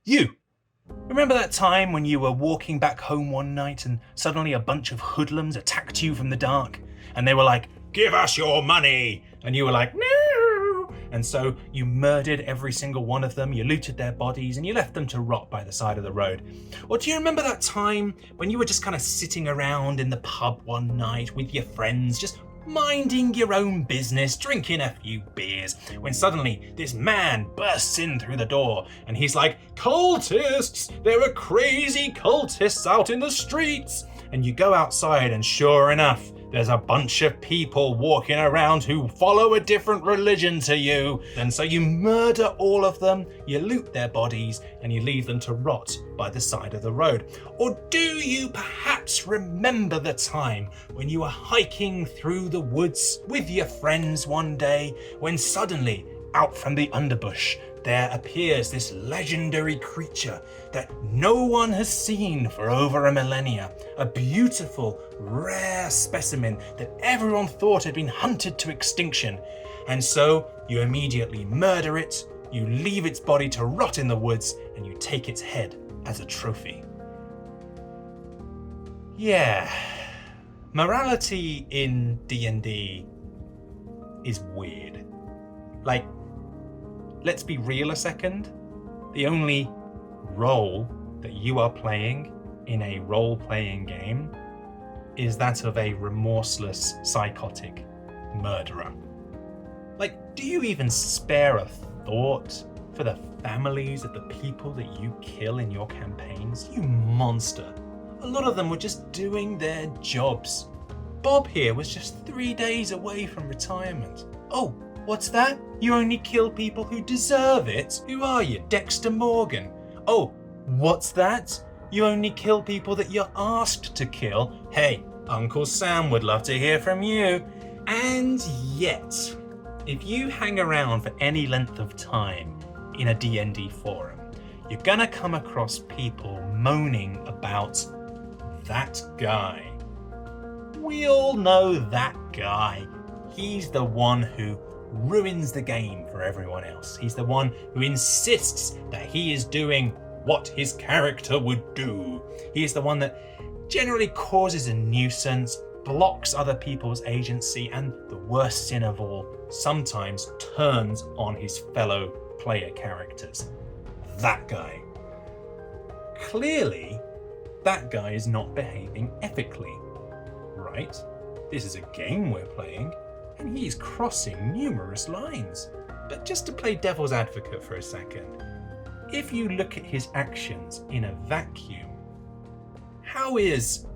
You! Remember that time when you were walking back home one night and suddenly a bunch of hoodlums attacked you from the dark? And they were like, "Give us your money!" And you were like, "No!" And so you murdered every single one of them, you looted their bodies, and you left them to rot by the side of the road. Or do you remember that time when you were just kind of sitting around in the pub one night with your friends, just minding your own business, drinking a few beers, when suddenly this man bursts in through the door and he's like, "Cultists! There are crazy cultists out in the streets!" And you go outside and sure enough, there's a bunch of people walking around who follow a different religion to you. And so you murder all of them, you loot their bodies, and you leave them to rot by the side of the road. Or do you perhaps remember the time when you were hiking through the woods with your friends one day, when suddenly, out from the underbush, there appears this legendary creature that no one has seen for over a millennia, a beautiful, rare specimen that everyone thought had been hunted to extinction. And so you immediately murder it, you leave its body to rot in the woods, and you take its head as a trophy. Yeah, morality in D&D is weird. Like, let's be real a second. The only role that you are playing in a role-playing game is that of a remorseless, psychotic murderer. Like, do you even spare a thought for the families of the people that you kill in your campaigns? You monster. A lot of them were just doing their jobs. Bob here was just 3 days away from retirement. Oh, what's that? You only kill people who deserve it? Who are you, Dexter Morgan? Oh, what's that? You only kill people that you're asked to kill? Hey, Uncle Sam would love to hear from you. And yet, if you hang around for any length of time in a D&D forum, you're gonna come across people moaning about that guy. We all know that guy. He's the one who ruins the game for everyone else. He's the one who insists that he is doing what his character would do. He's the one that generally causes a nuisance, blocks other people's agency, and the worst sin of all, sometimes turns on his fellow player characters. That guy. Clearly, that guy is not behaving ethically, right? This is a game we're playing, and he's crossing numerous lines. But just to play devil's advocate for a second, if you look at his actions in a vacuum, how is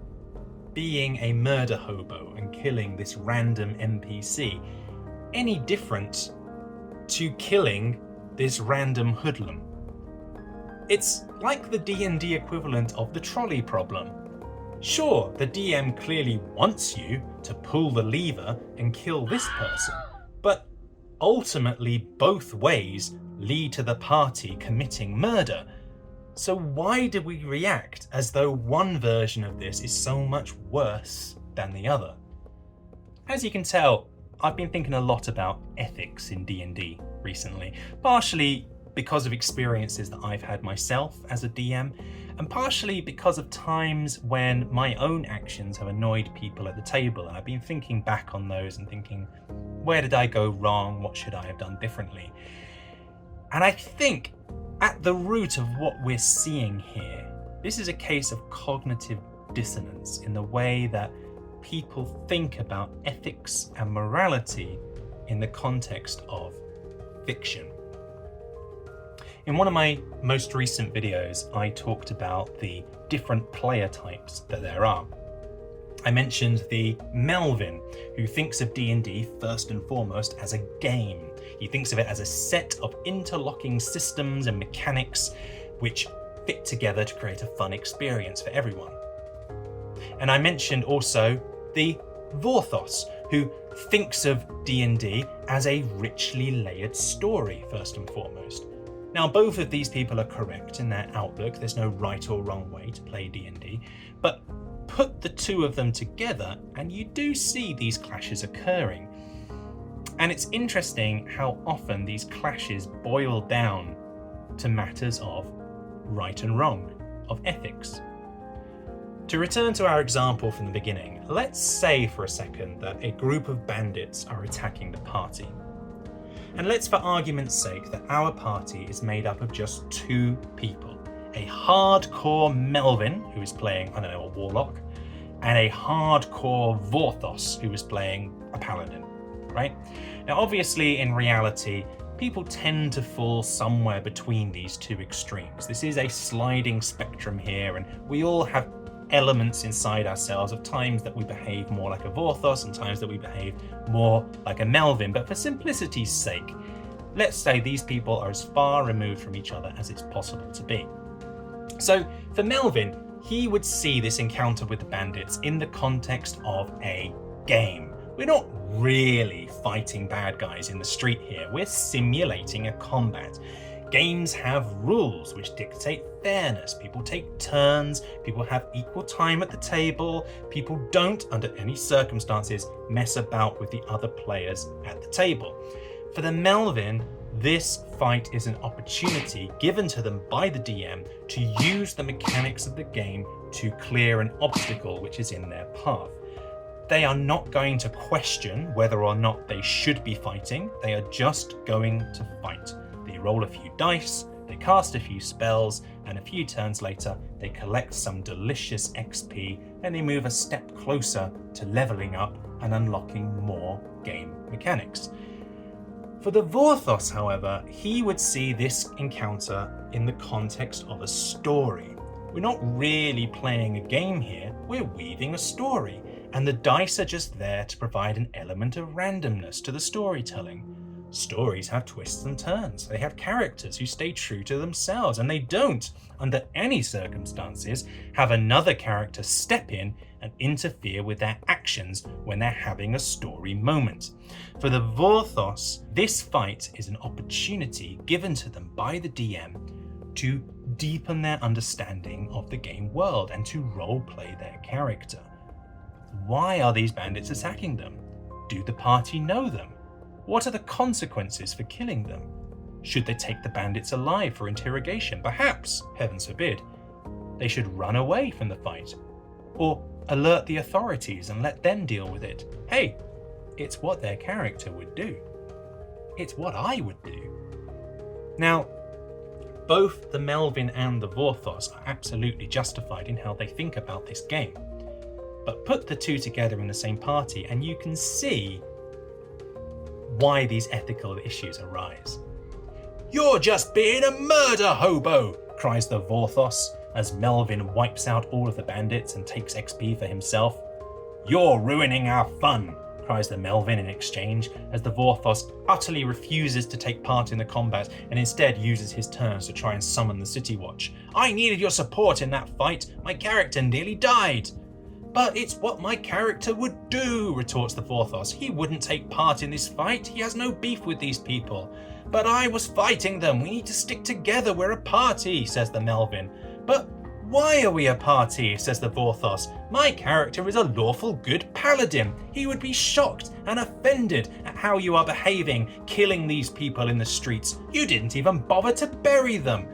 being a murder hobo and killing this random NPC any different to killing this random hoodlum? It's like the D&D equivalent of the trolley problem. Sure, the DM clearly wants you to pull the lever and kill this person, but ultimately both ways lead to the party committing murder. So why do we react as though one version of this is so much worse than the other? As you can tell, I've been thinking a lot about ethics in D&D recently, partially because of experiences that I've had myself as a DM, and partially because of times when my own actions have annoyed people at the table, and I've been thinking back on those and thinking, where did I go wrong? What should I have done differently? And I think at the root of what we're seeing here, this is a case of cognitive dissonance in the way that people think about ethics and morality in the context of fiction. In one of my most recent videos, I talked about the different player types that there are. I mentioned the Melvin, who thinks of D&D first and foremost as a game. He thinks of it as a set of interlocking systems and mechanics which fit together to create a fun experience for everyone. And I mentioned also the Vorthos, who thinks of D&D as a richly layered story first and foremost. Now, both of these people are correct in their outlook. There's no right or wrong way to play D&D, but put the two of them together and you do see these clashes occurring. And it's interesting how often these clashes boil down to matters of right and wrong, of ethics. To return to our example from the beginning, let's say for a second that a group of bandits are attacking the party. And let's, for argument's sake, that our party is made up of just 2 people. A hardcore Melvin, who is playing, I don't know, a warlock, and a hardcore Vorthos, who is playing a paladin, right? Now, obviously, in reality, people tend to fall somewhere between these 2 extremes. This is a sliding spectrum here, and we all have elements inside ourselves of times that we behave more like a Vorthos and times that we behave more like a Melvin. But for simplicity's sake, let's say these people are as far removed from each other as it's possible to be. So for Melvin, he would see this encounter with the bandits in the context of a game. We're not really fighting bad guys in the street here, we're simulating a combat. Games have rules which dictate fairness. People take turns, people have equal time at the table, people don't, under any circumstances, mess about with the other players at the table. For the Melvin, this fight is an opportunity given to them by the DM to use the mechanics of the game to clear an obstacle which is in their path. They are not going to question whether or not they should be fighting, they are just going to fight. They roll a few dice, they cast a few spells, and a few turns later, they collect some delicious XP and they move a step closer to leveling up and unlocking more game mechanics. For the Vorthos, however, he would see this encounter in the context of a story. We're not really playing a game here, we're weaving a story, and the dice are just there to provide an element of randomness to the storytelling. Stories have twists and turns. They have characters who stay true to themselves, and they don't, under any circumstances, have another character step in and interfere with their actions when they're having a story moment. For the Vorthos, this fight is an opportunity given to them by the DM to deepen their understanding of the game world and to roleplay their character. Why are these bandits attacking them? Do the party know them? What are the consequences for killing them? Should they take the bandits alive for interrogation? Perhaps, heavens forbid, they should run away from the fight. Or alert the authorities and let them deal with it. Hey, it's what their character would do. It's what I would do. Now, both the Melvin and the Vorthos are absolutely justified in how they think about this game. But put the 2 together in the same party and you can see why these ethical issues arise. "You're just being a murder hobo!" cries the Vorthos as Melvin wipes out all of the bandits and takes XP for himself. "You're ruining our fun!" cries the Melvin in exchange as the Vorthos utterly refuses to take part in the combat and instead uses his turns to try and summon the City Watch. "I needed your support in that fight. My character nearly died." "But it's what my character would do," retorts the Vorthos. "He wouldn't take part in this fight. He has no beef with these people." "But I was fighting them. We need to stick together. We're a party," says the Melvin. "But why are we a party?" says the Vorthos. "My character is a lawful good paladin. He would be shocked and offended at how you are behaving, killing these people in the streets. You didn't even bother to bury them.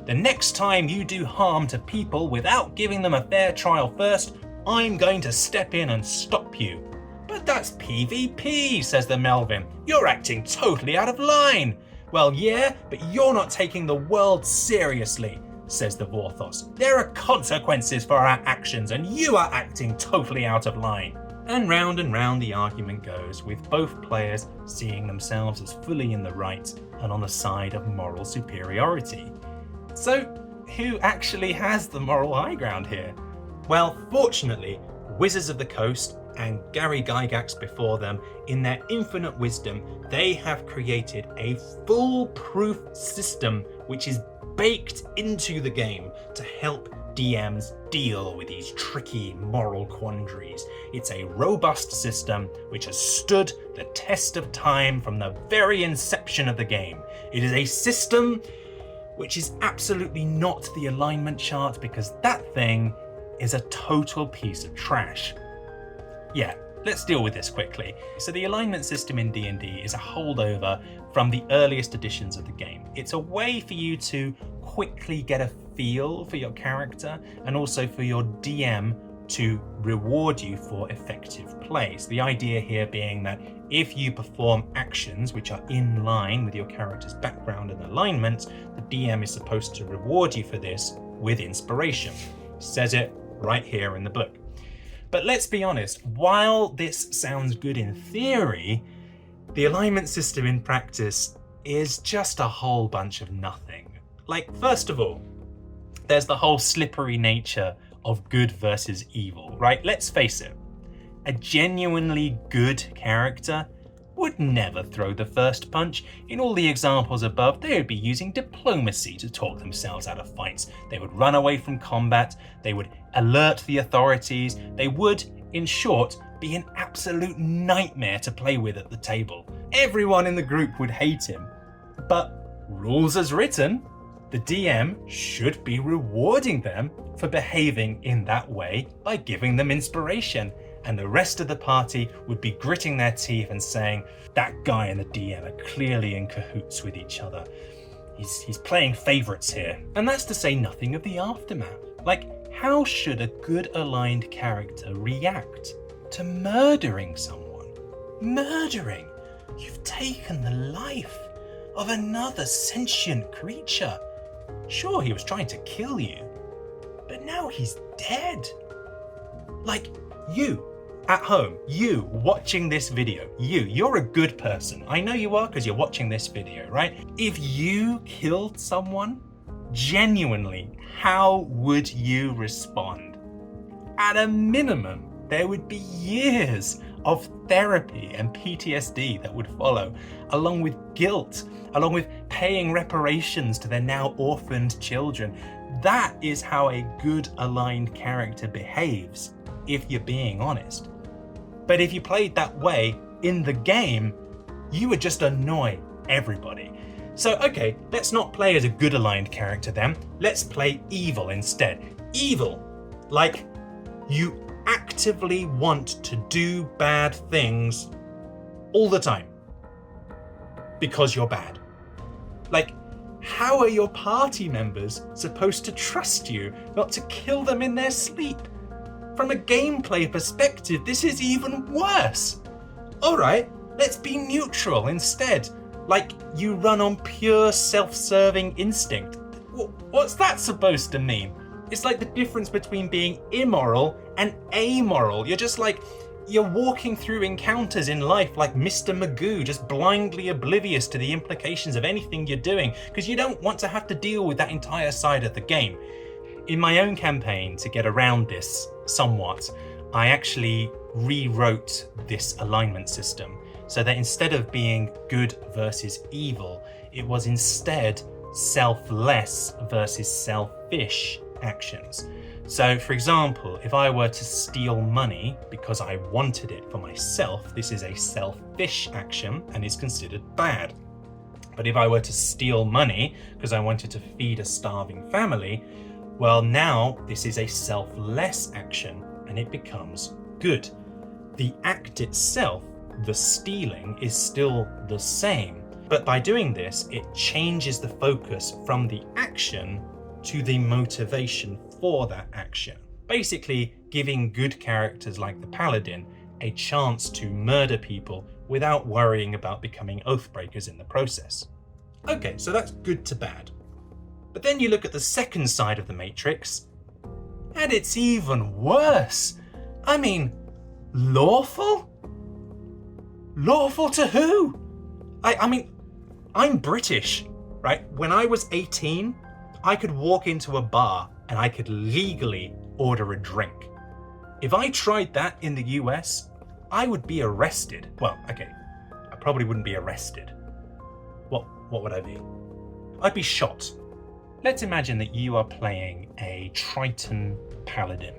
The next time you do harm to people without giving them a fair trial first, I'm going to step in and stop you." "But that's PvP, says the Melvin. "You're acting totally out of line." "Well, yeah, but you're not taking the world seriously, says the Vorthos. "There are consequences for our actions and you are acting totally out of line." And round the argument goes, with both players seeing themselves as fully in the right and on the side of moral superiority. So, who actually has the moral high ground here? Well, fortunately, Wizards of the Coast and Gary Gygax before them, in their infinite wisdom, they have created a foolproof system which is baked into the game to help DMs deal with these tricky moral quandaries. It's a robust system which has stood the test of time from the very inception of the game. It is a system which is absolutely not the alignment chart, because that thing is a total piece of trash. Yeah, let's deal with this quickly. So the alignment system in D&D is a holdover from the earliest editions of the game. It's a way for you to quickly get a feel for your character and also for your DM to reward you for effective play. So the idea here being that if you perform actions which are in line with your character's background and alignment, the DM is supposed to reward you for this with inspiration. It says it right here in the book. But let's be honest, while this sounds good in theory, the alignment system in practice is just a whole bunch of nothing. Like, first of all, there's the whole slippery nature of good versus evil, right? Let's face it, a genuinely good character would never throw the first punch. In all the examples above, they would be using diplomacy to talk themselves out of fights. They would run away from combat, they would alert the authorities, they would, in short, be an absolute nightmare to play with at the table. Everyone in the group would hate him. But rules as written, the DM should be rewarding them for behaving in that way by giving them inspiration. And the rest of the party would be gritting their teeth and saying, that guy and the DM are clearly in cahoots with each other. He's playing favorites here. And that's to say nothing of the aftermath. Like, how should a good aligned character react to murdering someone? Murdering! You've taken the life of another sentient creature. Sure, he was trying to kill you, but now he's dead. Like, you, at home, you watching this video, you're a good person. I know you are because you're watching this video, right? If you killed someone, genuinely, how would you respond? At a minimum, there would be years of therapy and PTSD that would follow, along with guilt, along with paying reparations to their now orphaned children. That is how a good aligned character behaves, if you're being honest. But if you played that way in the game, you would just annoy everybody. So okay, let's not play as a good aligned character then. Let's play evil instead. Evil, like you actively want to do bad things all the time because you're bad. Like, how are your party members supposed to trust you not to kill them in their sleep? From a gameplay perspective, this is even worse. Alright, let's be neutral instead. Like, you run on pure self-serving instinct. What's that supposed to mean? It's like the difference between being immoral and amoral. You're walking through encounters in life like Mr. Magoo, just blindly oblivious to the implications of anything you're doing, because you don't want to have to deal with that entire side of the game. In my own campaign, to get around this somewhat, I actually rewrote this alignment system so that instead of being good versus evil, it was instead selfless versus selfish actions. So, for example, if I were to steal money because I wanted it for myself, this is a selfish action and is considered bad. But if I were to steal money because I wanted to feed a starving family, well, now this is a selfless action and it becomes good. The act itself, the stealing, is still the same. But by doing this, it changes the focus from the action to the motivation for that action. Basically, giving good characters like the Paladin a chance to murder people without worrying about becoming oathbreakers in the process. Okay, so that's good to bad. But then you look at the second side of the matrix, and it's even worse. I mean, lawful? Lawful to who? I mean, I'm British, right? When I was 18, I could walk into a bar and I could legally order a drink. If I tried that in the US, I would be arrested. Well, okay, I probably wouldn't be arrested. What would I be? I'd be shot. Let's imagine that you are playing a Triton Paladin.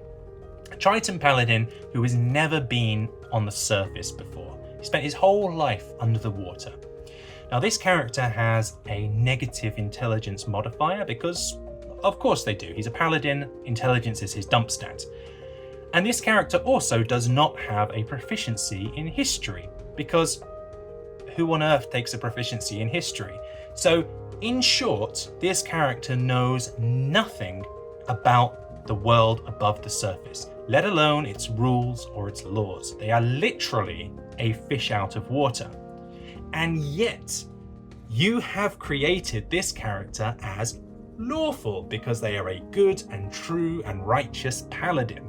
A Triton Paladin who has never been on the surface before. He spent his whole life under the water. Now, this character has a negative intelligence modifier because, of course they do. He's a paladin, intelligence is his dump stat. And this character also does not have a proficiency in history because who on earth takes a proficiency in history? So In short, this character knows nothing about the world above the surface, let alone its rules or its laws. They are literally a fish out of water. And yet, you have created this character as lawful because they are a good and true and righteous paladin.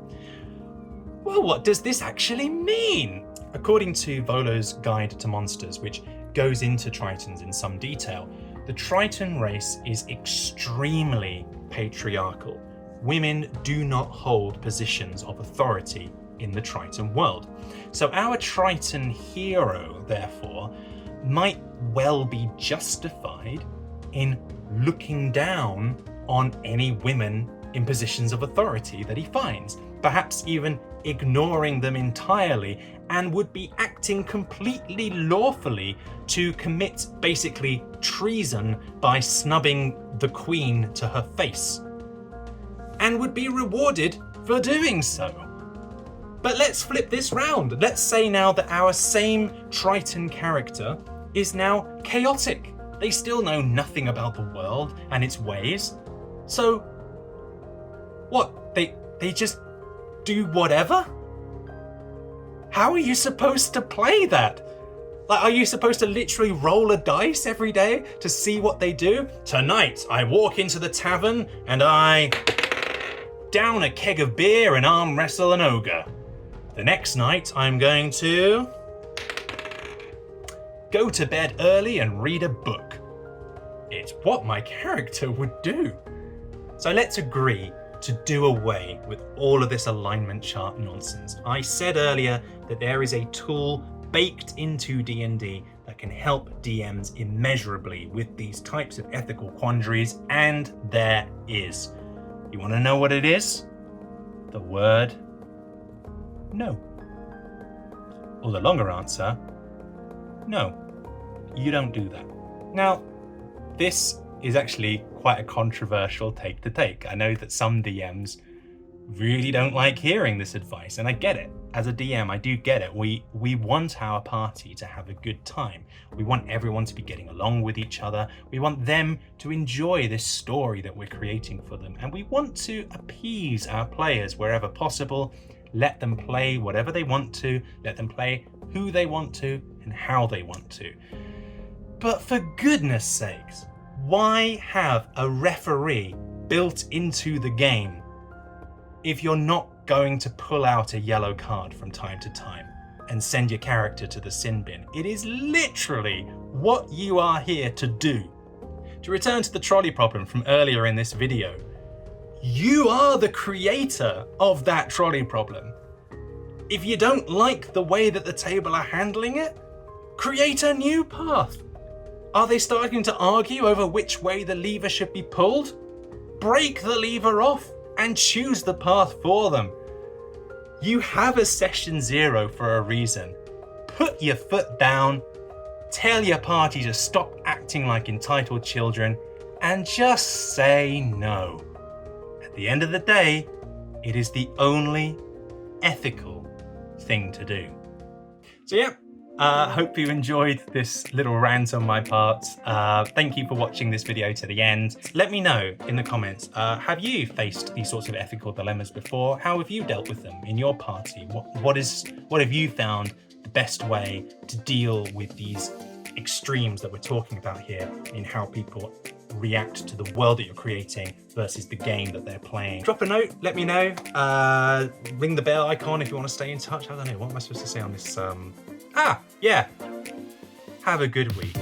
Well, what does this actually mean? According to Volo's Guide to Monsters, which goes into Tritons in some detail, the Triton race is extremely patriarchal. Women do not hold positions of authority in the Triton world. So our Triton hero, therefore, might well be justified in looking down on any women in positions of authority that he finds, perhaps even ignoring them entirely, and would be acting completely lawfully to commit basically treason by snubbing the queen to her face, and would be rewarded for doing so. But let's flip this round. Let's say now that our same Triton character is now chaotic. They still know nothing about the world and its ways. So what? They just do whatever? How are you supposed to play that? Like, are you supposed to literally roll a dice every day to see what they do? Tonight, I walk into the tavern and I down a keg of beer and arm wrestle an ogre. The next night, I'm going to go to bed early and read a book. It's what my character would do. So let's agree to do away with all of this alignment chart nonsense. I said earlier that there is a tool baked into D&D that can help DMs immeasurably with these types of ethical quandaries, and there is. You want to know what it is? The word no. Or the longer answer, no, you don't do that. Now, this is actually quite a controversial take to take. I know that some DMs really don't like hearing this advice, and I get it. As a DM, I do get it. We want our party to have a good time. We want everyone to be getting along with each other. We want them to enjoy this story that we're creating for them. And we want to appease our players wherever possible. Let them play whatever they want to. Let them play who they want to and how they want to. But for goodness sakes, why have a referee built into the game if you're not going to pull out a yellow card from time to time and send your character to the sin bin? It is literally what you are here to do. To return to the trolley problem from earlier in this video, you are the creator of that trolley problem. If you don't like the way that the table are handling it, create a new path. Are they starting to argue over which way the lever should be pulled? Break the lever off and choose the path for them. You have a session 0 for a reason. Put your foot down, tell your party to stop acting like entitled children, and just say no. At the end of the day, it is the only ethical thing to do. So yeah, hope you enjoyed this little rant on my part. Thank you for watching this video to the end. Let me know in the comments, have you faced these sorts of ethical dilemmas before? How have you dealt with them in your party? What have you found the best way to deal with these extremes that we're talking about here in how people react to the world that you're creating versus the game that they're playing? Drop a note, let me know. Ring the bell icon if you want to stay in touch. I don't know, what am I supposed to say on this? Yeah. Have a good week.